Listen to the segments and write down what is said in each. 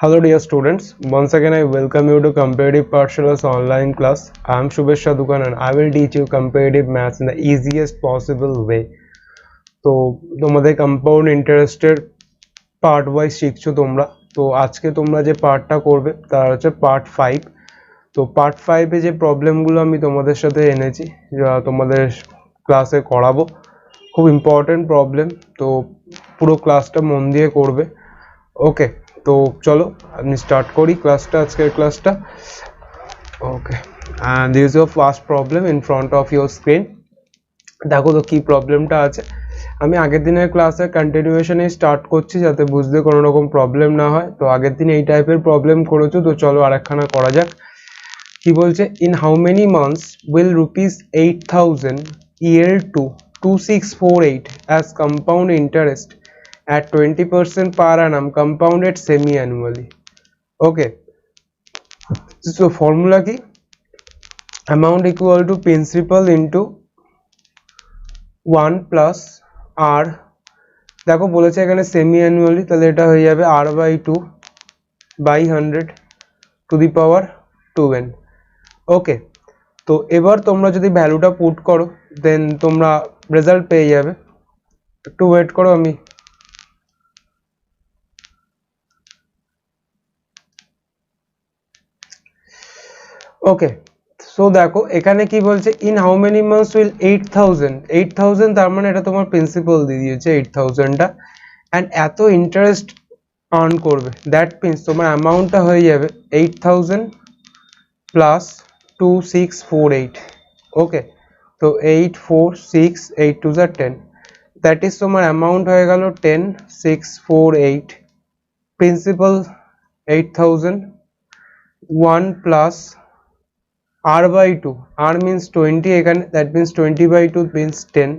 Hello dear students, once again I welcome you to Comparative Partials online class. I am Shubhesh Shadukan and I will teach you comparative maths in the easiest possible way. তো তোমাদের compound ইন্টারেস্টের part wise শিখছো তোমরা। তো আজকে তোমরা যে পার্টটা করবে তার হচ্ছে পার্ট 5। তো পার্ট 5 এ যে প্রবলেমগুলো আমি তোমাদের সাথে এনেছি তোমাদের ক্লাসে করাবো, খুব ইম্পর্টেন্ট প্রবলেম। তো পুরো ক্লাসটা মন দিয়ে করবে, ওকে। তো চলো আমি স্টার্ট করি ক্লাসটা, আজকের ক্লাসটা। ওকে, and this is your first problem in front of your screen. দেখো তো কি প্রবলেমটা আছে। আমি আগের দিনের ক্লাসে কন্টিনিউয়েশনে স্টার্ট করছি যাতে বুঝতে কোনো রকম প্রবলেম না হয়। তো আগের দিন এই টাইপের প্রবলেম করেছো, তো চলো আরেকখানা করা যাক। কি বলছে, in how many months will rupees 8,000 yield to 2648 as compound interest at 20% per annum compounded semi-annually. Okay, so formula কি, amount equal to principal into 1 plus r, দেখো বলেছে এখানে সেমি অ্যানুয়ালি, তাহলে এটা হয়ে যাবে r by 2 by 100 to the power 2n. ওকে, তো এবার তোমরা যদি ভ্যালুটা পুট করো দেন তোমরা রেজাল্ট পেয়ে যাবে। একটু ওয়েট করো, আমি ওকে। সো দেখো এখানে কি বলছে, in how many months will 8,000 তার মানে এটা তোমার প্রিন্সিপাল দিয়ে দিয়েছে 8,000টা, অ্যান্ড এত ইন্টারেস্ট আর্ন করবে। দ্যাট মিনস তোমার অ্যামাউন্টটা হয়ে যাবে 8,000 প্লাস 2648। ওকে, তো 8 4 6 8 2 10, দ্যাট ইজ তোমার অ্যামাউন্ট হয়ে গেল 10,648। Principal 8,000, 1 plus r by 2, r means 20 এখানে, that means 20 by 2 means 10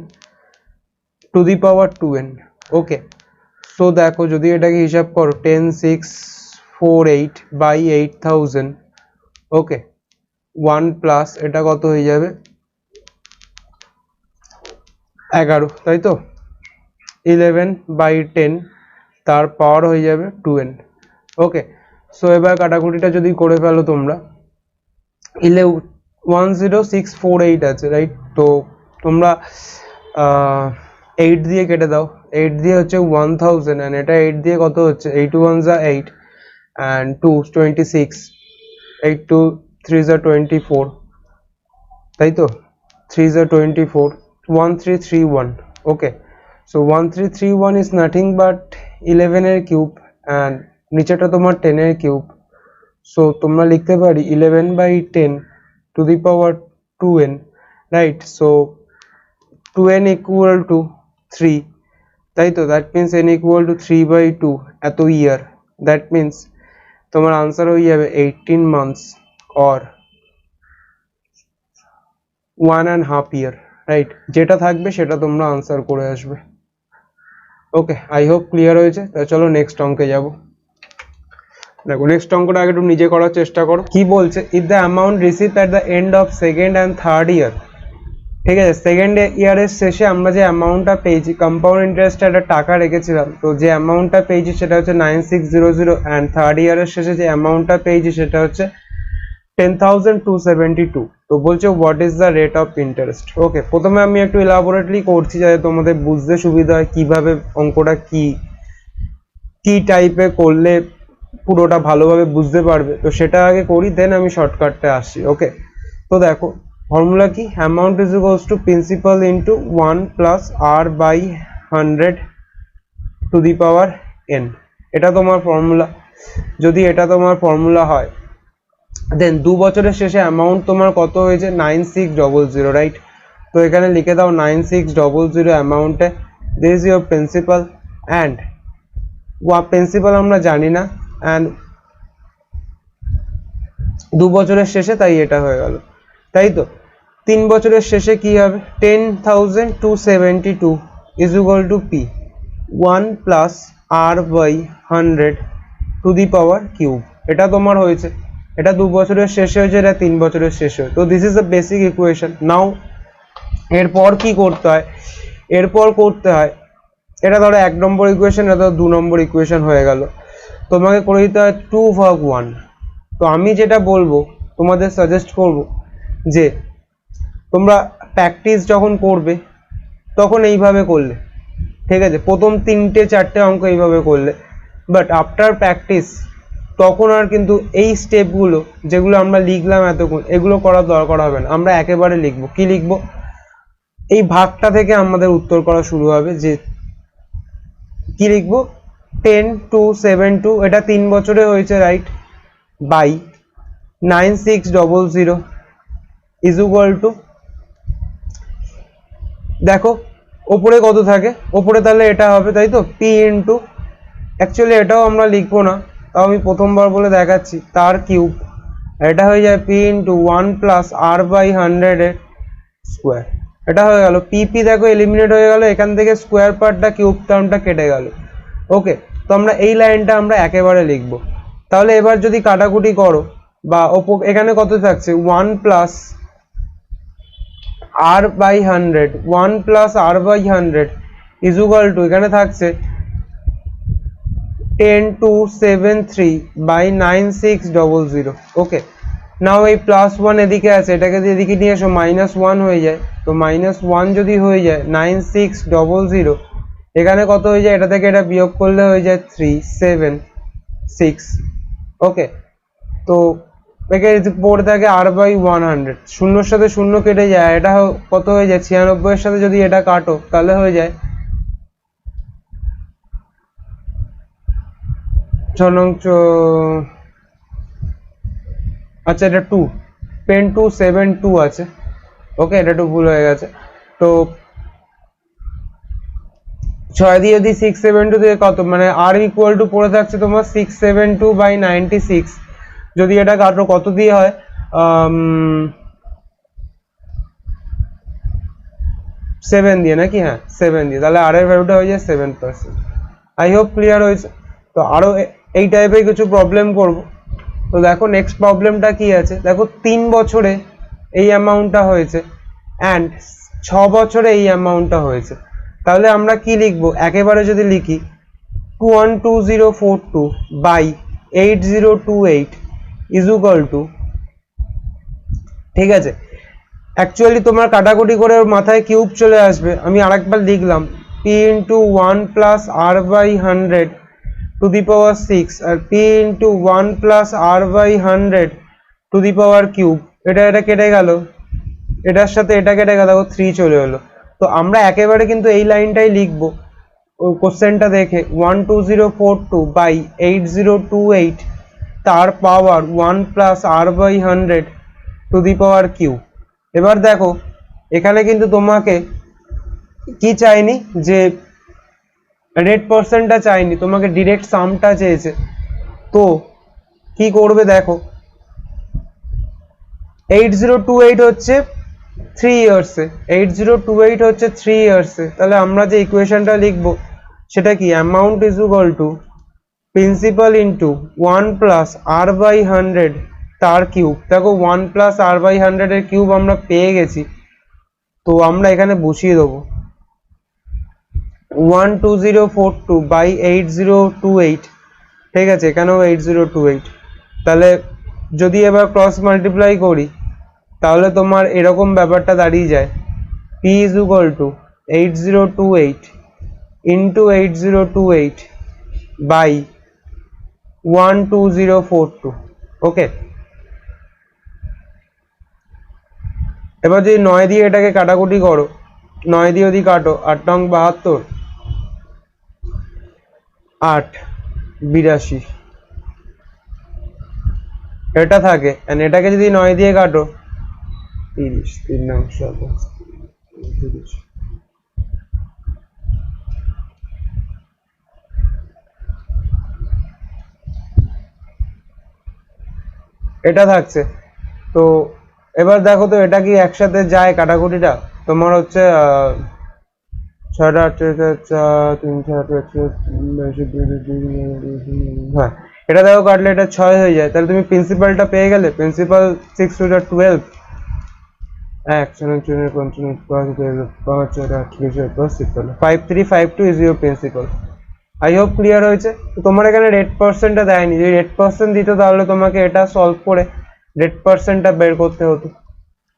to the power 2n. Okay, so দেখো যদি এটাকে হিসাব করো 10,648 by 8,000, ওকে, 1 প্লাস এটা কত হয়ে যাবে 11, তাই তো 11 by 10 তার পাওয়ার হয়ে যাবে 2n। ওকে, সো এবার কাটাকুটিটা যদি করে ফেলো তোমরা, 10648 আছে, রাইট? তো তোমরা 8 দিয়ে কেটে দাও, 8 দিয়ে হচ্ছে 1000, and এটা 8 দিয়ে কত হচ্ছে, 8 1 যা 8 and 2 26, 8 2 3 যা 24, তাই তো 3 যা 24, 1331। ওকে, সো 1331 is nothing but 11 এর কিউব and নিচেটা তোমার 10 এর কিউব। সো তোমরা লিখতে পারি 11 by 10 to the power 2n, right? So 2n equal to 3, তাই তো, that means n equal to 3 by 2 এত ইয়ার। that means তোমার আনসার হয়ে যাবে 18 months or 1.5 year, রাইট? যেটা থাকবে সেটা তোমরা আনসার করে আসবে। ওকে, আই হোপ ক্লিয়ার হয়েছে। তাহলে চলো নেক্সট অঙ্কে যাবো। দেখো নেক্সট অঙ্কটা আগে একটু নিজে করার চেষ্টা করো। কি বলছে, if the amount receive at the end of second and third year, ঠিক আছে, সেকেন্ড ইয়ারের শেষে আমরা যে অ্যামাউন্টটা পেয়েছি, কম্পাউন্ড ইন্টারেস্টে একটা টাকা রেখেছিলাম, তো যে অ্যামাউন্টটা পেয়েছি সেটা হচ্ছে 9600, অ্যান্ড থার্ড ইয়ারের শেষে যে অ্যামাউন্টটা পেয়েছি সেটা হচ্ছে 10,272। তো বলছে what is the rate of interest. Okay, প্রথমে আমি একটু ইলাবোরেটলি করছি যাতে তোমাদের বুঝতে সুবিধা হয় কিভাবে অঙ্কটা কি টাইপে করলে পুরোটা ভালোভাবে বুঝতে পারবে। তো সেটা আগে করি, দেন আমি শর্টকাটটা আসছি। ওকে, তো দেখো ফর্মুলা কি, amount is equals to principal into 1 plus r by 100 to the power n। এটা তোমার ফর্মুলা। যদি এটা তোমার ফর্মুলা হয় দেন 2 বছরের শেষে অ্যামাউন্ট তোমার কত হয়েছে, 9600, রাইট? তো এখানে লিখে দাও 9600 অ্যামাউন্টে, this is your principal, and principal আমরা জানি না, অ্যান্ড 2 বছরের শেষে, তাই এটা হয়ে গেল, তাই তো। 3 বছরের শেষে কি হবে, 10,272 is equal to P 1 plus r by 100 to the power cube. এটা তোমার হয়েছে, এটা 2 বছরের শেষে হয়েছে, এটা 3 বছরের শেষে। তো this is the basic equation. Now এরপর কি করতে হয়, এরপর করতে হয়, এটা ধরো 1 নম্বর ইকুয়েশন, এটা 2 নম্বর ইকুয়েশন হয়ে গেল। তোমাকে করে দিতে হয় 2/1। তো আমি যেটা বলবো, তোমাদের সাজেস্ট করব যে তোমরা প্র্যাকটিস যখন করবে তখন এইভাবে করলে, ঠিক আছে, প্রথম 3-4টে অঙ্ক এইভাবে করলে, বাট আফটার প্র্যাকটিস তখন আর কিন্তু এই স্টেপগুলো যেগুলো আমরা লিখলাম এতক্ষণ, এগুলো করার দরকার হবে না। আমরা একেবারে লিখবো, কি লিখবো, এই ভাগটা থেকে আমাদের উত্তর করা শুরু হবে। যে কি লিখবো, 10,272, এটা 3 বছরে হয়েছে, right, by 9600 is equal to, দেখো ওপরে কত থাকে, ওপরে তাহলে এটা হবে, তাই তো, পি ইন্টু, অ্যাকচুয়ালি এটাও আমরা লিখবো না, তাও আমি প্রথমবার বলে দেখাচ্ছি, তার কিউব, এটা হয়ে যায় P into 1 plus R by 100 এর স্কোয়ার। এটা হয়ে গেল পিপি, দেখো এলিমিনেট হয়ে গেল, এখান থেকে স্কোয়ার পার্টটা কিউব টার্মটা কেটে গেল। ওকে, তো আমরা এই লাইনটা আমরা একেবারে লিখবো। তাহলে এবার যদি কাটাকুটি করো বা এখানে কত থাকছে, 1 plus R by 100, 1 plus R by 100 is equal to, এখানে থাকছে 10,273 বাই 9600। ওকে, নাও এই +1 এদিকে আছে, এটাকে এদিকে নিয়ে এসো, -1 হয়ে যায়। তো -1 যদি হয়ে যায় 9600, এখানে কত হয়ে যায়, এটা থেকে এটা বিয়োগ করলে হয়ে যায় 376। ওকে, তো পড়ে থাকে আর বাই 100, শূন্যর সাথে শূন্য কেটে যায়, এটা কত হয়ে যায়, 96 এর সাথে যদি এটা কাটো তাহলে হয়ে যায় 6 আচ্ছা এটা 272 আছে। ওকে, এটা একটু ভুল হয়ে গেছে। তো 6 দিয়ে যদি 672 দিয়ে কত, মানে আর ইকুয়াল টু পড়ে থাকছে তোমার 672 বাই 96, যদি এটা কাটো কত দিয়ে হয়, 7 দিয়ে নাকি, হ্যাঁ 7 দিয়ে, তাহলে আর এর ভ্যালুটা হয়ে যায় 7%। আই হোপ ক্লিয়ার হয়েছে। তো আরো এই টাইপের কিছু প্রবলেম করব। তো দেখো নেক্সট প্রবলেমটা কি আছে, দেখো 3 বছরে এই অ্যামাউন্টটা হয়েছে অ্যান্ড 6 বছরে এই অ্যামাউন্টটা হয়েছে। তাহলে আমরা কি লিখবো, একেবারে যদি লিখি 212042 বাই 8028 ইজ ইকুয়াল টু, ঠিক আছে, অ্যাকচুয়ালি তোমার কাটাকুটি করে মাথায় কিউব চলে আসবে, আমি আরেকবার লিখলাম P into 1 plus R by 100 to the power 6 আর P into 1 plus R by 100 to the power cube, এটা কেটে গেল, এটার সাথে এটা কেটে গেল, 3 চলে এলো। তো আমরা একেবারে কিন্তু এই লাইনটাই লিখবো কোশ্চেনটা দেখে, 12042 বাই 8028 তার power 1 plus R by 100 to the power cube. এবার দেখো এখানে কিন্তু তোমাকে কি চাইনি, যে রেড পার্সেন্টটা চাইনি, তোমাকে ডিরেক্ট সামটা চেয়েছে। তো কি করবে দেখো, 8028 হচ্ছে 3 ইয়ার্সে, 8028 হচ্ছে 3 ইয়ার্সে, তাহলে আমরা যে ইকুয়েশনটা লিখবো সেটা কি, amount is equal to principal into 1 plus R by 100 তার কিউব। দেখো 1 প্লাস আর বাই 100 এর কিউব আমরা পেয়ে গেছি, তো আমরা এখানে বসিয়ে দেবো 12042 বাই 8028, ঠিক আছে, এখানেও 8028। তাহলে যদি এবার ক্রস মাল্টিপ্লাই করি তাহলে তোমার এরকম ব্যাপারটা দাঁড়িয়ে যায়, p is equal to 8028 into 8028 by 12042। Okay, এবার যদি 9 দিয়ে এটাকে কাটাকুটি করো, 9 দিয়ে যদি কাটো, 8 নং 72, 8 82 এটা থাকে, এটাকে যদি 9 দিয়ে কাটো 30, 3 নং 30, এটা থাকছে। তো এবার দেখো তো এটা কি একসাথে যায় কাটাকুটিটা, তোমার হচ্ছে 6টা 8 হ্যাঁ, এটা দেখো কাটলে এটা 6 হয়ে যায়, তাহলে তুমি প্রিন্সিপালটা পেয়ে গেলে, principal 6 to 12, 1 5352 is your principal. I hope clear হয়েছে। তো তোমার এখানে রেট পার্সেন্টটা দেয়নি, যদি রেট পার্সেন্ট দিত তাহলে তোমাকে এটা সলভ করে রেট পার্সেন্টটা বের করতে হতো,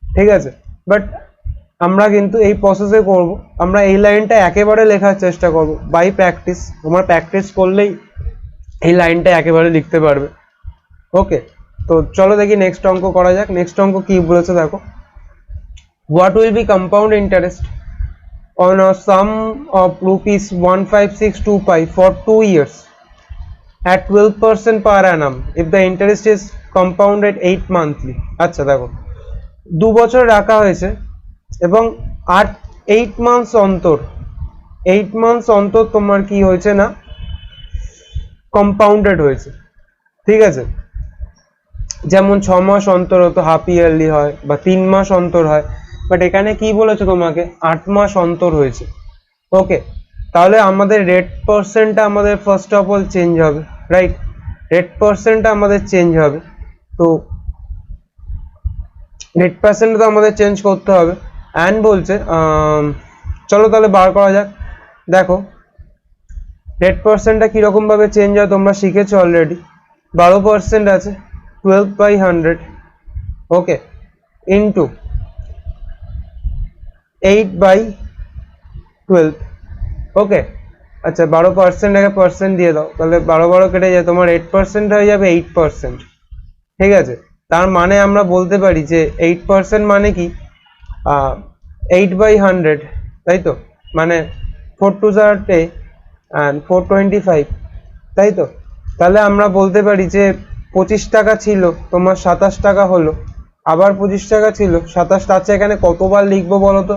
ঠিক আছে। বাট আমরা কিন্তু এই প্রসেসে করব, আমরা এই লাইনটা একেবারে লেখার চেষ্টা করব বাই প্র্যাকটিস। তোমার প্র্যাকটিস করলেই এই লাইনটা একেবারে লিখতে পারবে। ওকে, তো চলো দেখি নেক্সট অঙ্ক করা যাক। নেক্সট অঙ্ক কি বলেছে দেখো, what will B compound interest on a sum of rupees 15625 for 2 years at 12% per annum if the interest is compounded 8 monthly। আচ্ছা দেখো, 2 বছর রাখা হয়েছে এবং 8 মান্থস অন্তর, 8 মান্থস অন্তর তোমার কি হয়েছে না কম্পাউন্ডেড হয়েছে, ঠিক আছে। যেমন 6 মাস অন্তর হতো, হাফ ইয়ারলি হয়, বা 3 মাস অন্তর হয়, বাট এখানে কি বলেছে তোমাকে 8 মাস অন্তর হয়েছে। ওকে, তাহলে আমাদের রেট পার্সেন্টটা আমাদের ফার্স্ট অফ অল চেঞ্জ হবে, রাইট। রেট পার্সেন্টটা আমাদের চেঞ্জ হবে, তো রেট পার্সেন্ট তো আমাদের চেঞ্জ করতে হবে। অ্যান্ড বলছে চলো তাহলে বার করা যাক। দেখো রেট পার্সেন্টটা কীরকম ভাবে চেঞ্জ হয় তোমরা শিখেছো অলরেডি। 12% আছে, 12/100, ওকে, ইন্টু 8/12, ওকে। আচ্ছা 12% আগে পার্সেন্ট দিয়ে দাও, তাহলে 12 কেটে যায়, তোমার 8% হয়ে যাবে 8%, ঠিক আছে। তার মানে আমরা বলতে পারি যে 8% মানে কি 8/100, তাই তো, মানে 4 2 10 and 425, তাই তো। তাহলে আমরা বলতে পারি যে 25 টাকা ছিল তোমার 27 টাকা হলো, আবার 25 টাকা ছিল 27। আছে এখানে কতবার লিখবো বলো তো,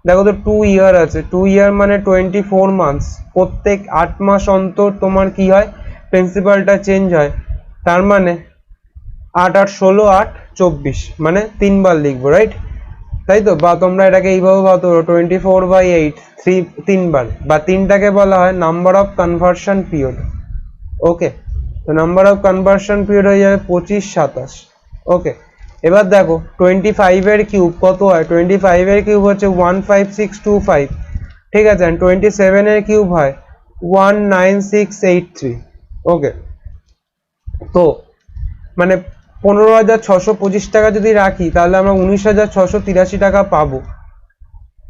দেখো তো 2 ইয়ার আছে, 2 ইয়ার মানে 24 মান্থস, প্রত্যেক 8 মাস অন্তর তোমার কি হয় প্রিন্সিপালটা চেঞ্জ হয়। তার মানে 8 8 16 8 24, মানে 3 বার লিখবো, রাইট, তাই তো। বা তোমরা এটাকে এইভাবে ভাবতে পারো 24/8 3 বার, বা 3টাকে বলা হয় নাম্বার অফ কনভার্সন পিরিয়ড। ওকে, তো নাম্বার অফ কনভার্সন পিরিয়ড হয়ে যাবে 25 27। ওকে, এবার দেখো 25 এর কিউব কত হয়, 25 এর কিউব হচ্ছে 15625, ঠিক আছে। 27 এর কিউব হয় 19683। ওকে, তো মানে 15,625 টাকা যদি রাখি তাহলে আমরা 19,683 টাকা পাবো।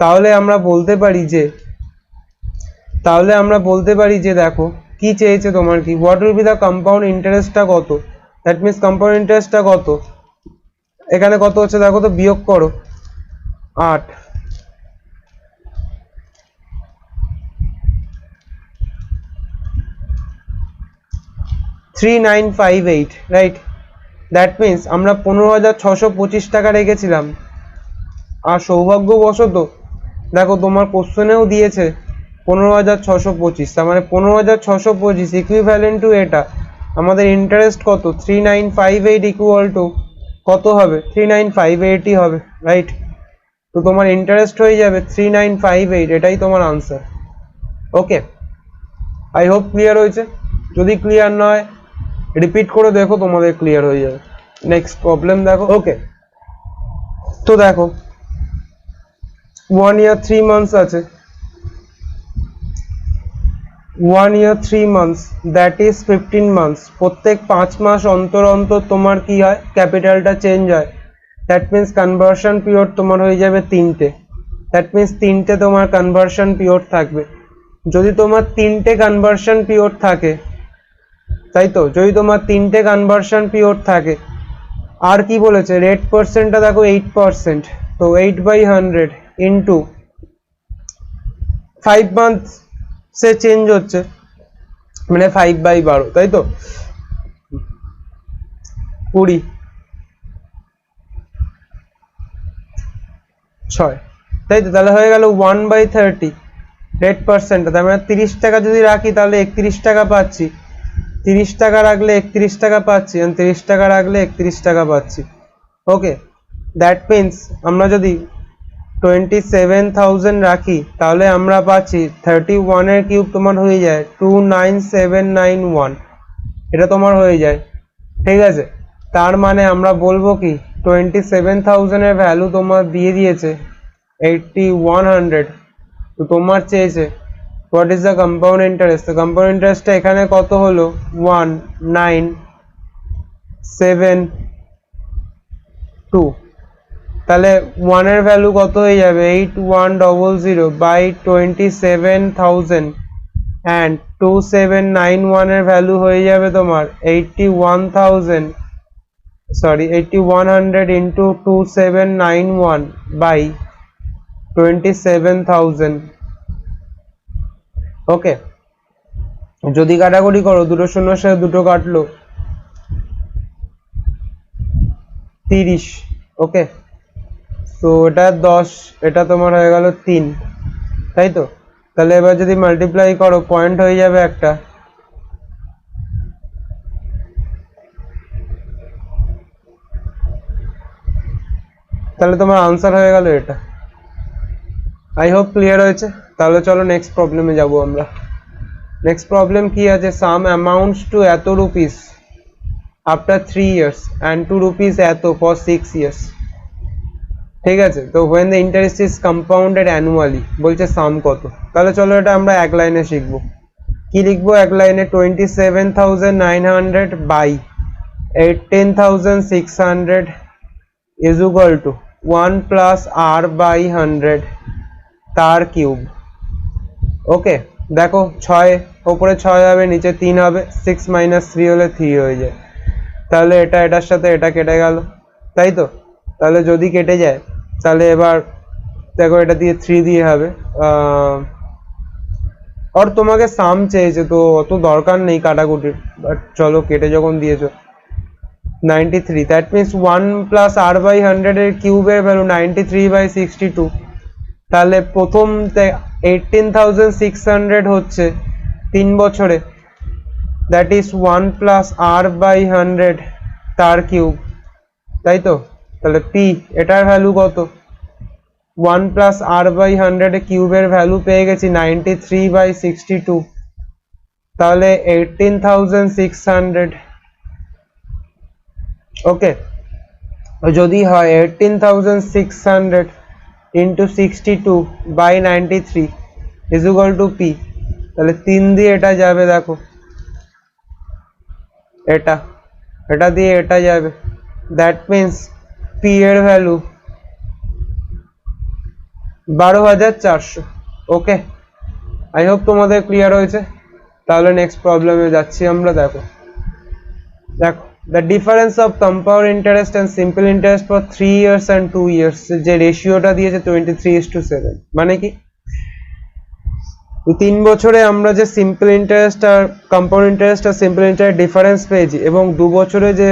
তাহলে আমরা বলতে পারি যে দেখো কি চেয়েছে তোমার, কি what will be the compound ইন্টারেস্টটা কত, দ্যাট মিনস কম্পাউন্ড ইন্টারেস্টটা কত, এখানে কত হচ্ছে দেখো তো, বিয়োগ করো 8, $3958, রাইট। দ্যাট মিনস আমরা 15,625 টাকা রেখেছিলাম, আর সৌভাগ্যবশত দেখো তোমার কোশ্চেনেও দিয়েছে 15,625, তার মানে 15,625 ইকুইভ্যালেন্ট টু এটা আমাদের ইন্টারেস্ট কত 3958 ইকুয়াল টু কত হবে 3958ই হবে, রাইট। তো তোমার ইন্টারেস্ট হয়ে যাবে 3958, এটাই তোমার answer. Okay, I hope clear হয়েছে। যদি ক্লিয়ার না হয় রিপিট করে দেখো, তোমাদের ক্লিয়ার হয়ে যাবে। নেক্সট প্রবলেম দেখো। ওকে, তো দেখো 1 year 3 months আছে, 1 year 3 months that is 15 months। প্রত্যেক 5 মাস অন্তর অন্তর তোমার কি হয় ক্যাপিটালটা চেঞ্জ হয়, দ্যাট মিনস কনভার্সন পিরিয়ড তোমার হয়ে যাবে 3টে। দ্যাট মিনস 3টে তোমার কনভার্সন পিরিয়ড থাকবে। যদি তোমার 3টে কনভার্সন পিরিয়ড থাকে, তাই তো, যদি তোমার 3টে কনভার্সন পিরিয়ড থাকে, আর কি বলেছে রেট পার্সেন্টটা দেখো 8%, তো 8/100 ইন্টু 5 মান্থস সে চেঞ্জ হচ্ছে, মানে 5/12, তাই তো, 20 6, তাই তো। তাহলে হয়ে গেল 1/30 রেট পার্সেন্টটা, তার মানে 30 টাকা যদি রাখি তাহলে 31 টাকা পাচ্ছি, 30 টাকা রাখলে 31 টাকা পাচ্ছি, 30 টাকা রাখলে 31 টাকা পাচ্ছি। ওকে, দ্যাট মিনস আমরা যদি 27,000 রাখি তাহলে আমরা পাচ্ছি 31 এর কিউব তোমার হয়ে যায় 29791, এটা তোমার হয়ে যায়, ঠিক আছে। তার মানে আমরা বলবো কি 27,000 এর ভ্যালু তোমার দিয়ে দিয়েছে 8100, তো তোমার চেয়েছে what is the compound interest? তো কম্পাউন্ড ইন্টারেস্টটা এখানে কত হলো 1972, তাহলে 1 এর ভ্যালু কত হয়ে যাবে 8100 বাই 27,000 অ্যান্ড 2791 এর ভ্যালু হয়ে যাবে তোমার 8100 ইন্টু 2791 বাই 27,000। ওকে, যদি কাটাকুটি করো দুটো শূন্যর সাথে দুটো কাটলো 30। ওকে, তো এটা 10, এটা তোমার হয়ে গেল 3, তাই তো? তাহলে এবার যদি মাল্টিপ্লাই করো পয়েন্ট হয়ে যাবে একটা, তাহলে তোমার আনসার হয়ে গেল এটা। আই হোপ ক্লিয়ার হয়েছে। তাহলে চলো নেক্সট প্রবলেমে যাব আমরা। নেক্সট প্রবলেম কি আছে, সাম অ্যামাউন্টস টু এত rupees after 3 years and 2 rupees এত ফর 6 years। ঠিক আছে, তো when the interest is compounded annually বলছে সাম কত। তাহলে চলো এটা আমরা এক লাইনে শিখবো। কি লিখবো এক লাইনে? 27,900 by 18,600 is equal to 1 plus r by 100 তার কিউব। ওকে, দেখো 6 ওপরে 6 হবে, নিচে 3 হবে, 6 minus 3 হলে 3 হয়ে যায়। তাহলে এটা এটার সাথে এটা কেটে গেল, তাই তো? তাহলে যদি কেটে যায় তাহলে এবার দেখো এটা দিয়ে 3 দিয়ে হবে, আর তোমাকে সাম চেয়েছে তো অত দরকার নেই কাটাকুটির, বাট চলো কেটে যখন দিয়েছো 93, that means 1 plus r by 100 এর কিউবের ভ্যালু 93/62। তাহলে প্রথম 18,600 হচ্ছে 3 বছরে, that is 1 plus r by 100 তার কিউব, তাই তো? তাহলে p এটার ভ্যালু কত? 1 প্লাস r বাই 100 এর কিউবের ভ্যালু পেয়ে গেছি 93/62, তাহলে 18,600। ওকে, যদি হয় 18,600 into 62 by 93 is equal to p, তাহলে 3 দিয়ে এটা যাবে, দেখো এটা এটা দিয়ে এটা যাবে, দ্যাট মিনস p এর ভ্যালু 12,400। ওকে, আই হোপ তোমাদের ক্লিয়ার হয়েছে। তাহলে নেক্সট প্রবলেমে যাচ্ছি আমরা। দেখো the difference of compound interest and simple interest for 3 years and 2 years যে রেশিওটা দিয়েছে 23:7, মানে কি 3 বছরে আমরা যে সিম্পল ইন্টারেস্ট আর কম্পাউন্ড ইন্টারেস্ট আর সিম্পল ইন্টারেস্ট ডিফারেন্স পেয়েছি, এবং 2 বছরে যে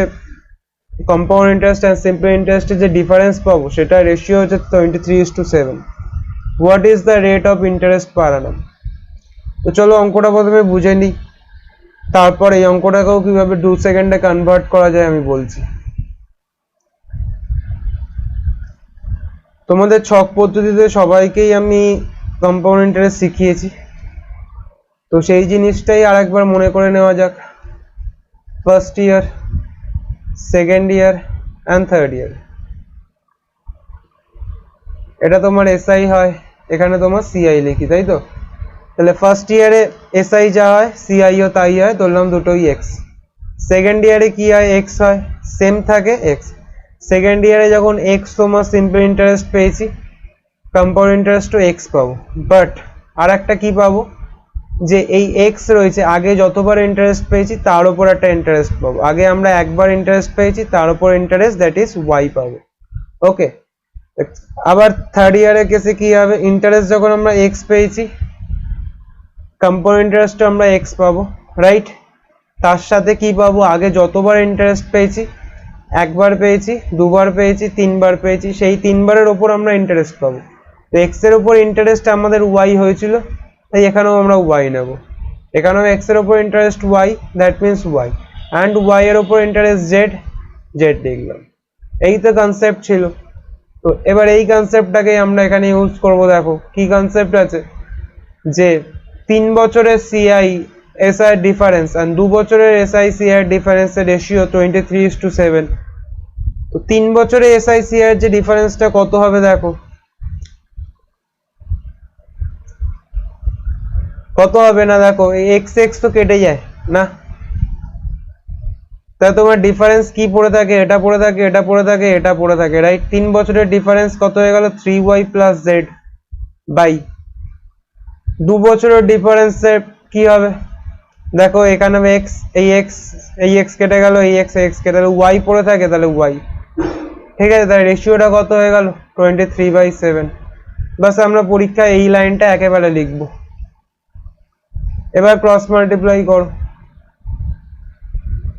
কম্পাউন্ড ইন্টারেস্ট আর সিম্পল ইন্টারেস্টের যে ডিফারেন্স পাবো সেটা রেশিও হচ্ছে 23:7। What is the rate of interest per annum? তো চলো অঙ্কটা প্রথমে বুঝে নিই, তারপর এই অঙ্কটাকেও কিভাবে 2 সেকেন্ডে কনভার্ট করা যায় আমি বলছি। তোমাদের ছক পদ্ধতিতে সবাইকেই আমি কম্পাউন্ড ইন্টারেস্ট শিখিয়েছি, তো সেই জিনিসটাই আরেকবার মনে করে নেওয়া যাক। First year, second year and third year, এটা তোমার এসআই হয়, এখানে তোমার সিআই লিখি, তাই তো? তাহলে ফার্স্ট ইয়ারে এসআই যা হয় সিআইও তাই হয়, ধরলাম দুটোই এক্স। সেকেন্ড ইয়ারে কি হয়, এক্স হয়, সেম থাকে এক্স। সেকেন্ড ইয়ারে যখন এক্স তোমার সিম্পল ইন্টারেস্ট পেয়েছি, কম্পাউন্ড ইন্টারেস্টও এক্স পাবো, বাট আর একটা কি পাবো, যে এই এক্স রয়েছে আগে যতবার ইন্টারেস্ট পেয়েছি তার উপর একটা ইন্টারেস্ট পাবো। আগে আমরা একবার ইন্টারেস্ট পেয়েছি, তার উপর ইন্টারেস্ট, দ্যাট ইজ ওয়াই পাবো। ওকে, আবার থার্ড ইয়ারের কেসে কি হবে, ইন্টারেস্ট যখন আমরা এক্স পেয়েছি, কম্পাউন্ড ইন্টারেস্ট আমরা এক্স পাবো, রাইট? তার সাথে কি পাবো, আগে যতবার ইন্টারেস্ট পেয়েছি, একবার পেয়েছি, দুবার পেয়েছি, তিনবার পেয়েছি, সেই তিনবারের ওপর আমরা ইন্টারেস্ট পাবো। তো এক্স এর উপর ইন্টারেস্ট আমাদের ওয়াই হয়েছিল, তাই এখানেও আমরা ওয়াই নেব। এখানেও এক্স এর উপর interest Y, that means Y, and Y এর উপর ইন্টারেস্ট জেড, জেড লিখলাম। এই তো কনসেপ্ট ছিল। তো এবার এই কনসেপ্টটাকেই আমরা এখানে ইউজ করব। দেখো কি কনসেপ্ট আছে, যে 3 বছরের সিআই এসআই ডিফারেন্স আর 2 বছরের এসআই সিআই ডিফারেন্সের রেশিও 23:7। তো 3 বছরের এসআই সিআই এর যে ডিফারেন্সটা কত হবে, দেখো কত হবে না দেখো এই এক্স এক্স তো কেটে যায় না, তাহলে তোমার ডিফারেন্স কি পড়ে থাকে, এটা পড়ে থাকে, এটা পড়ে থাকে, এটা পড়ে থাকে, রাইট। 3 বছরের ডিফারেন্স কত হয়ে গেল 3y প্লাস জেড বাই 2 বছরের ডিফারেন্সের কি হবে দেখো এখানে এক্স, এই এক্স কেটে গেল, এই এক্স কেটে গেল, ওয়াই পড়ে থাকে তাহলে ওয়াই, ঠিক আছে। তাহলে রেশিওটা কত হয়ে গেল 23/7। বাস আমরা পরীক্ষায় এই লাইনটা একেবারে লিখব। এবার ক্রস মাল্টিপ্লাই করো,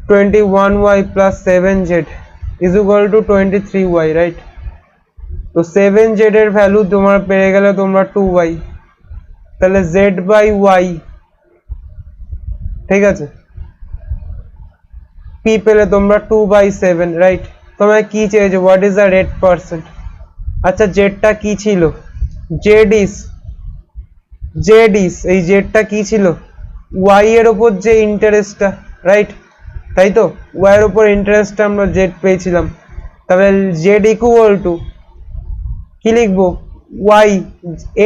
21y plus 7z is equal to 23y, right. তো 7z এর ভ্যালু তোমার পেয়ে গেলে তোমরা 2y, তাহলে z by y, ঠিক আছে। p পেলে তোমরা 2/7, রাইট। তোমায় কি চেয়েছে, what is the rate percent. আচ্ছা জেডটা কি ছিল, জেড ইজ এই জেডটা কি ছিল, ওয়াই এর উপর যে ইন্টারেস্টটা, রাইট, তাই তো ওয়াই এর উপর ইন্টারেস্টটা আমরা জেড পেয়েছিলাম, তাহলে জেড ইকুয়াল টু কি লিখবো, ওয়াই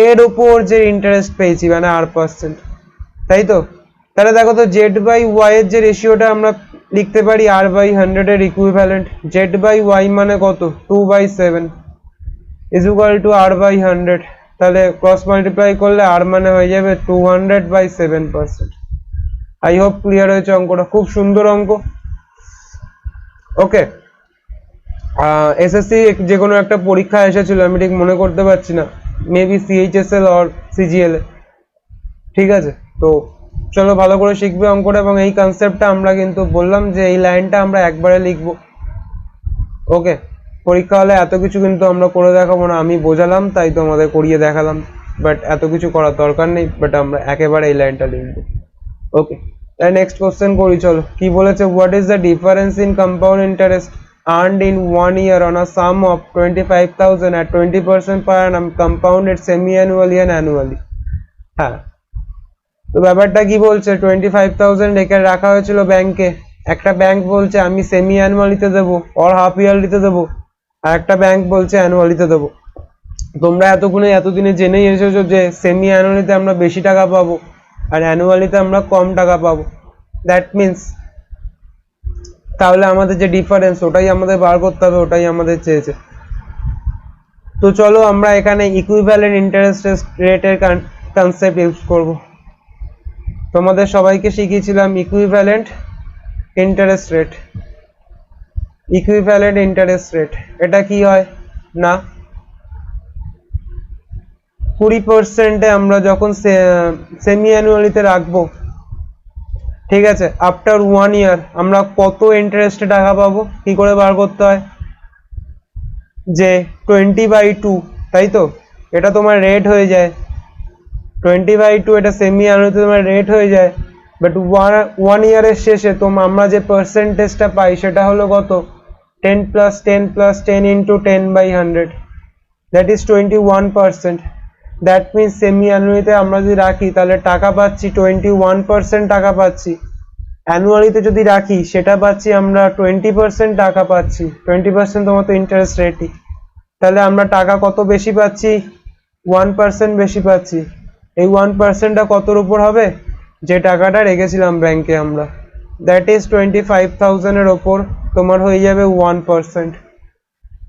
এর উপর যে ইন্টারেস্ট পেয়েছি মানে r%, তাই তো। তাহলে দেখো তো জেড বাই ওয়াই এর যে রেশিওটা আমরা লিখতে পারি r/100 এর ইকুইভ্যালেন্ট, জেড বাই ওয়াই মানে কত 2/7 ইজ ইকুয়াল টু r/100, তাহলে ক্রস মাল্টিপ্লাই করলে r মানে হয়ে যাবে 200/7%। আই হোপ ক্লিয়ার হয়েছে অঙ্কটা, খুব সুন্দর অঙ্ক। ওকে, এসএসসি যে কোনো একটা পরীক্ষা এসেছিল, আমি ঠিক মনে করতে পারছি না, মেবি সিএইচএসএল অর সিজিএল, ঠিক আছে। তো চলো ভালো করে শিখবে অঙ্কটা, এবং এই কনসেপ্টটা আমরা কিন্তু বললাম যে এই লাইনটা আমরা একবারে লিখবো। ওকে, পরীক্ষা হলে এত কিছু কিন্তু আমরা করে দেখাবো না, আমি বোঝালাম তাই তোমাদের করিয়ে দেখালাম, বাট এত কিছু করার দরকার নেই, বাট আমরা একেবারে এই লাইনটা লিখবো। ওকে, তাই নেক্সট কোশ্চেন করি, চলো কি বলেছে, what is the difference in compound interest earned in 1 year on a sum of 25,000 at 20% per annum compounded semi-annually and annually। হ্যাঁ, তো ব্যাপারটা কি বলছে, 25,000 রেখে রাখা হয়েছিল ব্যাংকে, একটা ব্যাংক বলছে আমি সেমি অ্যানুয়ালিতে দেবো অর হাফ ইয়ারলিতে দেবো, আর একটা ব্যাংক বলছে অ্যানুয়ালিতে দেবো। তোমরা এতদিনে জেনেই এসেছো যে সেমি অ্যানুয়ালিতে আমরা বেশি টাকা পাবো আর অ্যানুয়ালিতে আমরা কম টাকা পাবো, দ্যাট মিনস তাহলে আমাদের যে ডিফারেন্স ওটাই আমাদের বার করতে হবে, ওটাই আমাদের চেয়েছে। তো চলো আমরা এখানে ইকুইভ্যালেন্ট ইন্টারেস্ট রেটের কনসেপ্ট ইউজ করব। তোমাদের সবাইকে শিখিয়েছিলাম equivalent interest rate. Equivalent interest rate এটা কি হয় না, 20%-এ আমরা যখন সেমি অ্যানুয়ালিতে রাখবো, ঠিক আছে, আফটার 1 ইয়ার আমরা কত ইন্টারেস্টে টাকা পাবো, কি করে বার করতে হয়, যে 20/2, তাই তো। এটা তোমার রেট হয়ে যায় 20/2, এটা সেমি অ্যানুয়ালিতে তোমার রেট হয়ে যায়, বাট 1 ইয়ারের শেষে আমরা যে পার্সেন্টেজটা পাই সেটা হলো কত, 10 + 10 + 10 × 10/100, that is 21%। That means semi অ্যানুয়ালিতে আমরা যদি রাখি তাহলে টাকা পাচ্ছি 21% টাকা পাচ্ছি, অ্যানুয়ালিতে যদি রাখি সেটা পাচ্ছি আমরা 20% টাকা পাচ্ছি, 20% তোমার তো ইন্টারেস্ট রেটই, তাহলে আমরা টাকা কত বেশি পাচ্ছি, 1% বেশি পাচ্ছি। এই 1%টা কতর উপর হবে, যে টাকাটা রেখেছিলাম ব্যাংকে আমরা, দ্যাট ইজ 25,000 এর ওপর তোমার হয়ে যাবে 1%,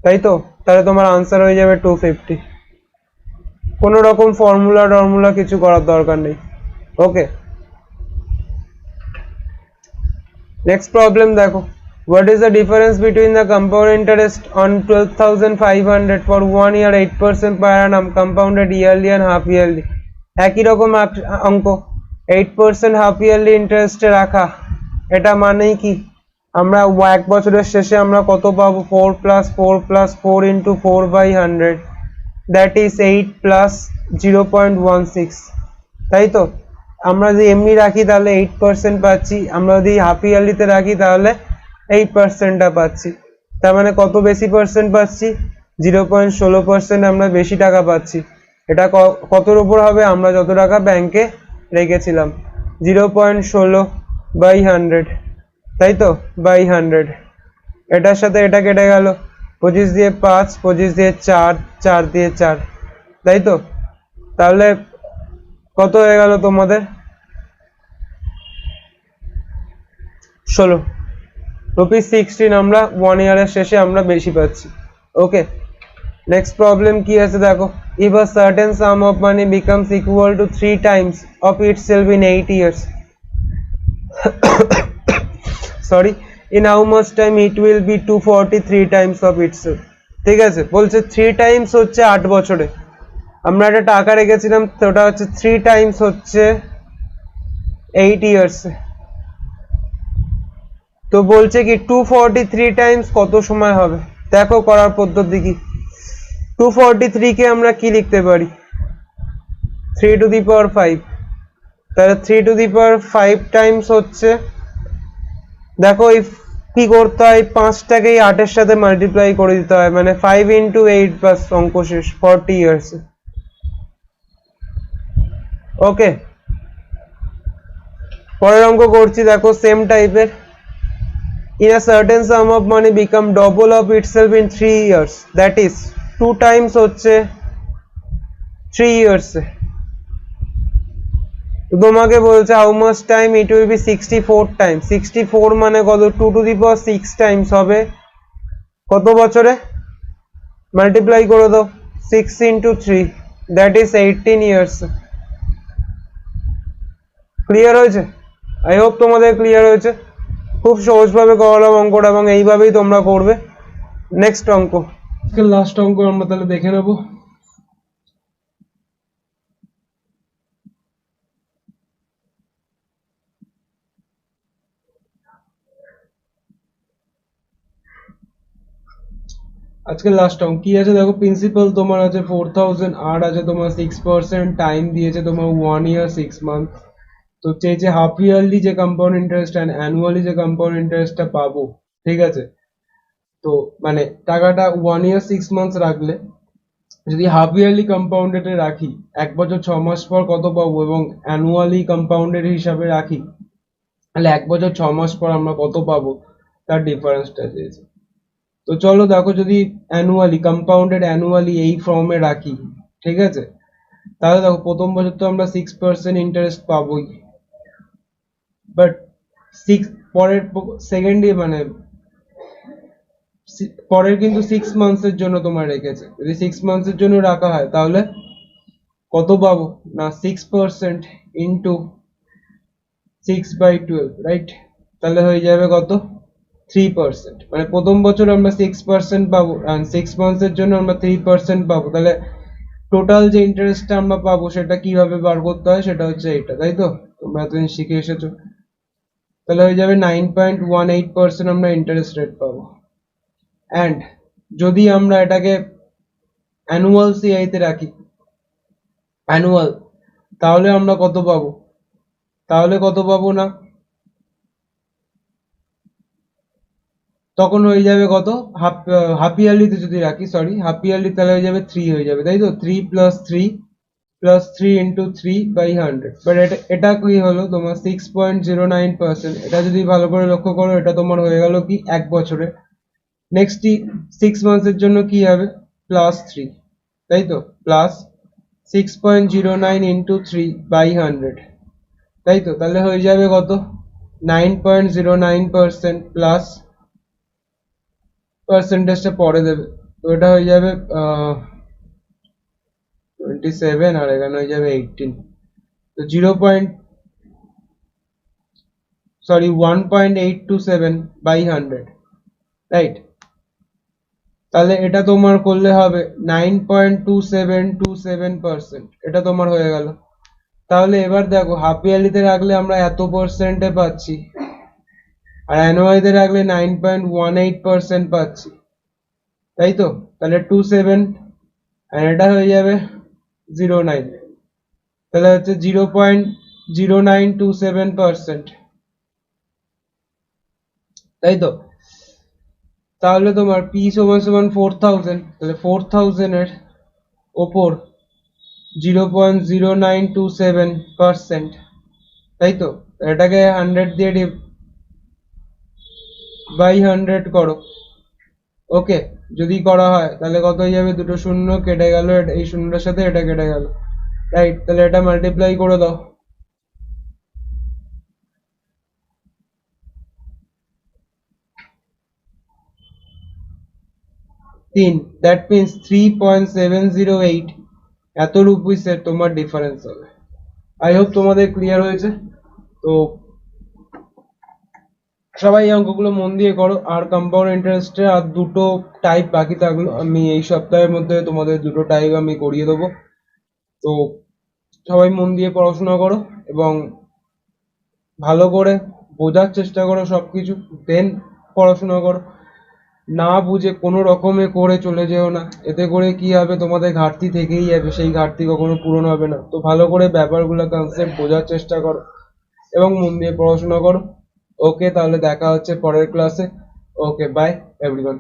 তাই তো। তাহলে তোমার আনসার হয়ে যাবে 250। কোনো রকম ফর্মুলা কিছু করার দরকার নেই। ওকে, নেক্সট প্রবলেম দেখো, what is the difference between the compound interest on 12,500 for 1 year 8% per annum compounded yearly and half yearly। একই রকম অঙ্ক, 8% হাফ ইয়ারলি ইন্টারেস্টে রাখা, এটা মানেই কি, আমরা 1 বছরের শেষে আমরা কত পাবো, 4 + 4 + 4 × 4/100, দ্যাট ইজ 8 + 0.16, তাই তো। আমরা যদি এমনি রাখি তাহলে 8% পাচ্ছি, আমরা যদি হাফ ইয়ারলিতে রাখি তাহলে 8%টা পাচ্ছি, তার মানে কত বেশি পার্সেন্ট পাচ্ছি, 0.16% আমরা বেশি টাকা পাচ্ছি। এটা কতর উপর হবে, আমরা যত টাকা ব্যাংকে রেখেছিলাম, 0.16/100, তাই তো, বাই 100। এটার সাথে এটা কেটে গেল, 25 দিয়ে 5, 25 দিয়ে 4, 4 দিয়ে 4, তাই তো। তাহলে কত হয়ে গেল তোমাদের 16 রুপিস 16 আমরা 1 ইয়ারের শেষে আমরা বেশি পাচ্ছি। ওকে, নেক্সট প্রবলেম কি আছে দেখো, if a certain sum of money becomes equal to 3 times of itself in 8 years sorry, in how much time it will be 243 times of itself। ঠিক আছে, বলছে 3 টাইমস হচ্ছে 8 বছরে, আমরা একটা টাকা রেখেছিলাম তো ওটা হচ্ছে 3 টাইমস হচ্ছে 8 ইয়ার্স। তো বলছে কি 243 টাইমস কত সময় হবে, দেখো করার পদ্ধতি কি। 243 কে আমরা কি লিখতে পারি, 3 টু দি পাওয়ার 5, তাহলে 3 টু দি পাওয়ার 5 টাইমস হচ্ছে, দেখো এই কি করতে হয়, 5টাকেই 8 এর সাথে মাল্টিপ্লাই করে দিতে হয়, মানে 5 ইন্টু 8 বাস অঙ্ক শেষ, 40 ইয়ার্স। ওকে, পরের অঙ্ক করছি, দেখো সেম টাইপের। In a certain sum of money become double of itself in 3 years, that is 2 times হচ্ছে 3 years। তোমাকে বলছে how much time it will be 64 times, 64 মানে কত, 2 to the power 6 times হবে কত বছরে, মাল্টিপ্লাই করে দাও 6 into 3, that is 18 years। Clear হয়েছে? আই হোপ তোমাদের ক্লিয়ার হয়েছে। খুব সহজভাবে করালাম অঙ্কটা এবং এইভাবেই তোমরা করবে। নেক্সট অঙ্ক, লাস্ট অঙ্ক আমরা তাহলে দেখে নেব। আজকে লাস্ট অঙ্ক কি আছে দেখো, প্রিন্সিপাল তোমার আছে 4000 আর আছে তোমার 6%, টাইম দিয়েছে তোমার 1 ইয়ার 6 মান্থ। তো চেয়েছে হাফ ইয়ারলি যে কম্পাউন্ড ইন্টারেস্ট অ্যান্ড অ্যানুয়ালি যে কম্পাউন্ড ইন্টারেস্টটা পাবো। ঠিক আছে, তো মানে টাকাটা 1 ইয়ার 6 মান্থস রাখলে যদি হাফ ইয়ারলি কম্পাউন্ডেড রাখি 1 বছর 6 মাস পর কত পাবো, এবং অ্যানুয়ালি কম্পাউন্ডেড হিসাবে রাখি তাহলে 1 বছর 6 মাস পর আমরা কত পাবো, তার ডিফারেন্সটা চেয়েছে। তো চলো দেখো, যদি অ্যানুয়ালি কম্পাউন্ডেড অ্যানুয়ালি এই ফর্মে রাখি, ঠিক আছে, তাহলে দেখো প্রথম বছর তো আমরা 6% ইন্টারেস্ট পাবোই, বাট 6 পরের সেকেন্ডে মানে পরের কিন্তু 6 মান্থসের জন্য তোমার রেখেছে, যদি 6 মান্থসের জন্য রাখা হয় তাহলে কত পাবো না 6% ইন্টু 6/12, রাইট, তাহলে হয়ে যাবে কত 3%, মানে প্রথম বছর আমরা 6% পাবো and 6 মান্থসের জন্য আমরা 3% পাবো। তাহলে টোটাল যে ইন্টারেস্টটা আমরা পাবো সেটা কিভাবে বার করতে হয়, সেটা হচ্ছে এটা, তাই তো তোমরা এতদিন শিখে এসেছো। তাহলে হয়ে যাবে 9.18% আমরা ইন্টারেস্ট রেট পাবো। অ্যান্ড যদি আমরা এটাকে অ্যানুয়াল সিআই তে রাখি, অ্যানুয়াল, তাহলে আমরা কত পাবো, তাহলে কত পাবো না, তখন হয়ে যাবে কত, হাফ ইয়ারলিতে যদি রাখি, সরি হাফ ইয়ারলি, তাহলে হয়ে যাবে 3 হয়ে যাবে, তাই তো 3 প্লাস 3 ইন্টু 3/100। বাট এটা কি হলো তোমার 6.09%। এটা যদি ভালো করে লক্ষ্য করো, এটা তোমার হয়ে গেল কি 1 বছরে। নেক্সট 6 মান্থসের জন্য কি হবে, প্লাস 3, তাই তো প্লাস 6.09 ইন্টু 3/100, তাই তো, তাহলে হয়ে যাবে কত 9.09% প্লাস পার্সেন্টেজটা পরে দেবে, তো এটা হয়ে যাবে 27 আর এখানে হয়ে যাবে 18, তো 1.827/100, রাইট। তাহলে এটা তোমার করলে হবে 9.2727%, এটা তোমার হয়ে গেল। তাহলে এবার দেখো হাফ ইয়ারলিতে রাখলে আমরা এত পার্সেন্টে পাচ্ছি, আর অ্যানুয়ালিতে রাখলে 9.18% পাচ্ছি, তাই তো, তাহলে 27 আর এটা হয়ে যাবে 09, তাহলে হচ্ছে 0.0927%, তাই তো। তাহলে তোমার P সমান 4000, তাহলে 4000 এর ওপর 0.0927%, তাই তো, এটাকে 100 দিয়ে বাই 100 করো। ওকে, যদি করা হয় তাহলে কত হয়ে যাবে, দুটো শূন্য কেটে গেল, এই শূন্যটার সাথে এটা কেটে গেল, রাইট, তাহলে এটা মাল্টিপ্লাই করে দাও। 3, দ্যাট মিন্স 3.708 এত রুপিসের তোমার ডিফারেন্স হবে। আই হোপ তোমাদের ক্লিয়ার হয়েছে। তো সবাই এই অঙ্কগুলো মন দিয়ে করো। আর কম্পাউন্ড ইন্টারেস্টের আর দুটো টাইপ বাকি থাকলো, আমি এই সপ্তাহের মধ্যে তোমাদের দুটো টাইপ আমি করিয়ে দেবো। তো সবাই মন দিয়ে পড়াশোনা করো এবং ভালো করে বোঝার চেষ্টা করো সবকিছু, দেন পড়াশোনা করো। না বুঝে কোনো রকমে করে চলে যেও না, এতে করে কি হবে, তোমাদের ঘাটতি থেকেই যাবে, সেই ঘাটতি কখনো পূরণ হবে না। তো ভালো করে ব্যাপারগুলো কনসেপ্ট বোঝার চেষ্টা করো এবং মন দিয়ে পড়াশোনা করো। ওকে, তাহলে দেখা হচ্ছে পরের ক্লাসে। ওকে, বাই এভরিওয়ান।